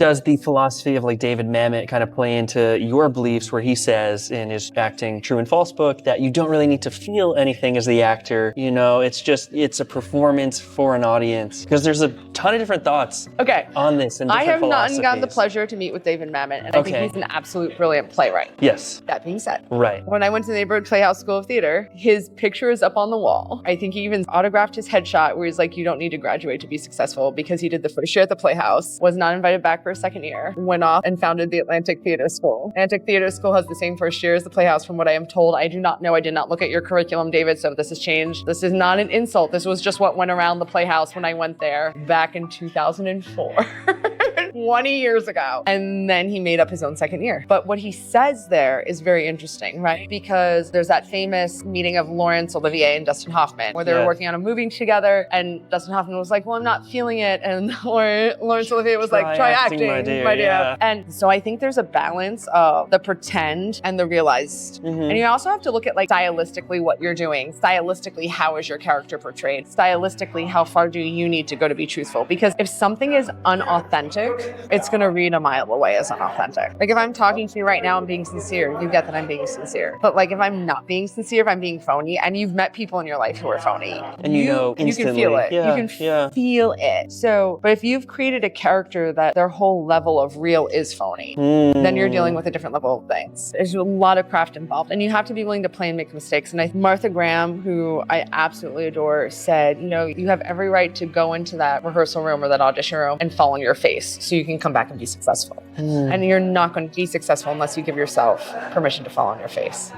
Does the philosophy of like David Mamet kind of play into your beliefs, where he says in his Acting True and False book that you don't really need to feel anything as the actor, you know, it's a performance for an audience? Because there's a ton of different thoughts on this and different I have philosophies. not gotten the pleasure to meet with David Mamet, and I think he's an absolute brilliant playwright. Yes. That being said, when I went to the Neighborhood Playhouse School of Theater, his picture is up on the wall. I think he even autographed his headshot where he's like, you don't need to graduate to be successful, because he did the first year at the Playhouse, was not invited back for a second year, went off and founded the Atlantic Theater School. Atlantic Theater School has the same first year as the Playhouse, from what I am told. I do not know. I did not look at your curriculum, David, so if this has changed, this is not an insult. This was just what went around the Playhouse when I went there back in 2004. 20 years ago. And then he made up his own second year. But what he says there is very interesting, right? Because there's that famous meeting of Laurence Olivier and Dustin Hoffman, where they were working on a movie together, and Dustin Hoffman was like, well, I'm not feeling it. And Laurence Olivier was like, try acting, my dear. And so I think there's a balance of the pretend and the realized. And you also have to look at like stylistically what you're doing. Stylistically, how is your character portrayed? Stylistically, how far do you need to go to be truthful? Because if something is unauthentic, it's going to read a mile away as unauthentic. Like if I'm talking to you right now and being sincere, you get that I'm being sincere. But like if I'm not being sincere, if I'm being phony, and you've met people in your life who are phony, and you know instantly. You can feel it. Yeah, you can feel it. So, but if you've created a character that their whole level of real is phony, then you're dealing with a different level of things. There's a lot of craft involved, and you have to be willing to play and make mistakes. And Martha Graham, who I absolutely adore, said, you know, you have every right to go into that rehearsal room or that audition room and fall on your face so you can come back and be successful. And you're not going to be successful unless you give yourself permission to fall on your face.